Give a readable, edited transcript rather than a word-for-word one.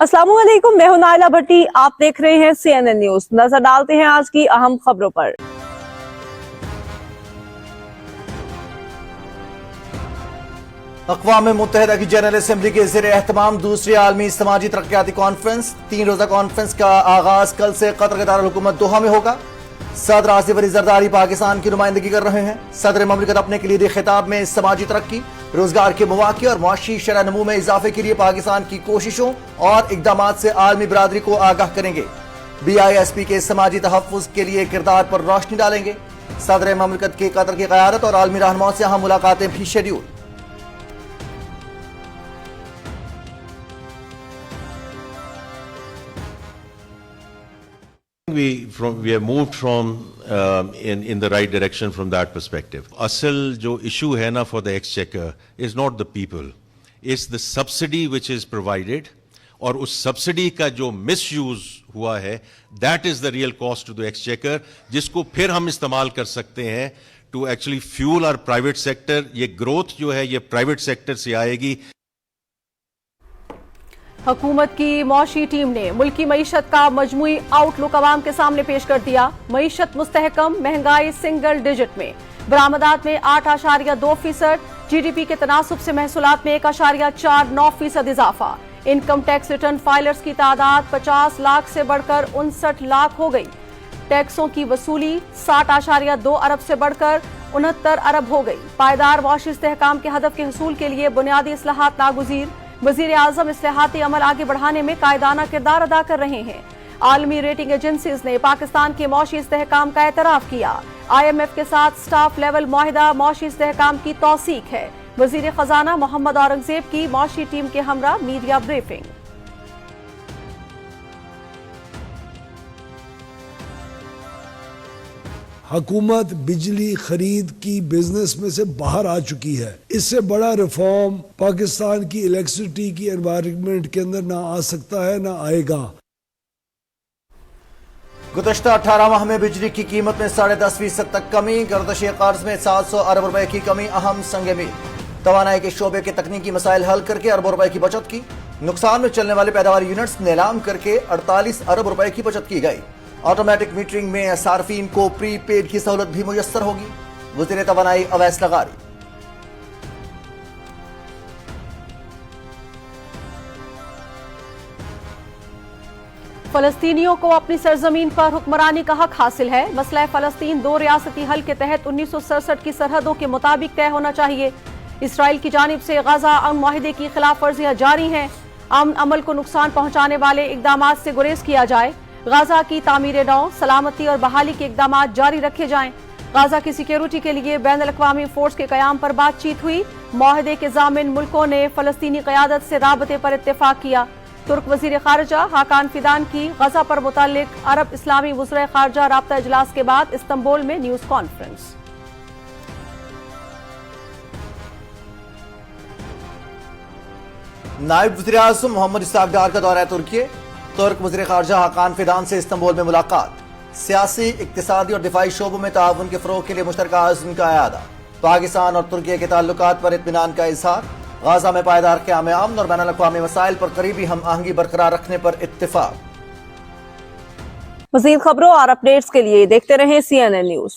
अस्सलाम वालेकुम, मैं हूं नाइला भट्टी। आप देख रहे हैं CNN न्यूज। नजर डालते हैं आज की अहम खबरों पर। अक़वाम मुत्तहिदा की जनरल असम्बली के ज़ेर एहतमाम दूसरी आलमी समाजी तरक्याती कॉन्फ्रेंस 3 रोज़ा कॉन्फ्रेंस का आगाज कल से कतर के दारुल-हुकूमत दोहा में होगा। सदर आसिफ अली ज़रदारी पाकिस्तान की नुमाइंदगी कर रहे हैं। सदर ममलिकत अपने कलीदी खिताब में समाजी तरक्की, रोजगार के मौक़े और मुआशी शरह नमू में इजाफे के लिए पाकिस्तान की कोशिशों और इक़दामात से आलमी बरादरी को आगाह करेंगे। BISP के समाजी तहफ़्फ़ुज़ के लिए किरदार पर रोशनी डालेंगे। सदर ममलिकत की कतर की क़यादत और आलमी रहनुमाओं से अहम मुलाकातें भी schedule. We have moved from in the right direction from that perspective. असल जो issue है ना for the exchequer is not the people, it's the subsidy which is provided, और उस subsidy का जो misuse हुआ है that is the real cost to the exchequer, जिसको फिर हम इस्तेमाल कर सकते हैं to actually fuel our private sector. ये growth जो है ये private sector से आएगी। हुकूमत की मौशी टीम ने मुल्की मईशत का मजमूई आउटलुक अवाम के सामने पेश कर दिया। मईशत मुस्तहकम, महंगाई सिंगल डिजिट में, बरामदात में 8.2%, GDP के तनासुब से महसूलात में 1.49% इजाफा। इनकम टैक्स रिटर्न फाइलर्स की तादाद 50 लाख से बढ़कर 59 लाख हो गई। टैक्सों की वसूली 60.2 अरब से बढ़कर 69 अरब हो गई। पायदार मौशी इस्तेहकाम के हदफ के हसूल के लिए बुनियादी इस्लाहात नागुज़ीर। वज़ीर आज़म इस्लाहाती अमल आगे बढ़ाने में कायदाना किरदार अदा कर रहे हैं। आलमी रेटिंग एजेंसीज ने पाकिस्तान के मौशी इस्तेहकाम का एतराफ़ किया। IMF के साथ स्टाफ लेवल मुआहिदा मौशी इस्तेहकाम की तौसीक है। वज़ीर खजाना मोहम्मद औरंगज़ेब की मौशी टीम के हमरा मीडिया ब्रीफिंग। हुकूमत बिजली खरीद की बिजनेस में से बाहर आ चुकी है। इससे बड़ा रिफॉर्म पाकिस्तान की इलेक्ट्रिसिटी की एनवायरनमेंट के अंदर ना आ सकता है ना आएगा। गुज़श्ता 18 माह में बिजली की कीमत में 10.5% तक कमी। गर्दिश कर्ज में 700 अरब रुपए की कमी अहम संग मील। तवानाई के शोबे के तकनीकी मसाइल हल करके अरबों रुपए की बचत की। नुकसान में चलने वाले पैदावार यूनिट्स नीलाम करके 48 अरब रुपए की बचत की गई। ऑटोमेटिक मीटरिंग में सार्फिन को प्री पेड की सहूलत भी मुयस्सर होगी। वज़ीर तवानाई अवैस लगारी। फलस्तीनियों को अपनी सरजमीन पर हुक्मरानी का हक हासिल है। मसला फ़लस्तीन 2 रियासती हल के तहत 1967 की सरहदों के मुताबिक तय होना चाहिए। इसराइल की जानिब से गजा अमन मुआहिदे की खिलाफ वर्जियां जारी हैं। अमन अमल को नुकसान पहुंचाने वाले इकदामात से गुरेज किया जाए। गाजा की तामीर नौ, सलामती और बहाली के इकदामात जारी रखे जाएं। गाजा की सिक्योरिटी के लिए बैनुल-अक़वामी फोर्स के क़याम पर बातचीत हुई। मुआहदे के ज़ामिन मुल्कों ने फ़लस्तीनी क़यादत से राबते पर इत्तेफाक किया। तुर्क वज़ीर ख़ारिजा हाकान फिदान की गजा पर मुतल्लिक अरब इस्लामी वज़ीर ख़ारिजा राब्ता इजलास के बाद इस्तांबुल में न्यूज़ कॉन्फ्रेंस। नायब वज़ीर आज़म मोहम्मद इस्हाक़ डार का दौरा तुर्की। तुर्क वज़ीर ख़ारिजा हाकान फिदान से इस्तांबुल में मुलाकात। सियासी, इक़्तिसादी और दिफाई शोबों में ताउन के फ़रोग़ के लिए मुश्तरका अज़्म का इआदा। पाकिस्तान और तुर्की के ताल्लुकात पर इत्मीनान का इज़हार। गाज़ा में पायदार क़याम अमन और बैनुल-अक़वामी मसाइल पर करीबी हम आहंगी बरकरार रखने पर इत्तिफ़ाक़। मज़ीद खबरों और अपडेट्स के लिए देखते रहें CNN न्यूज।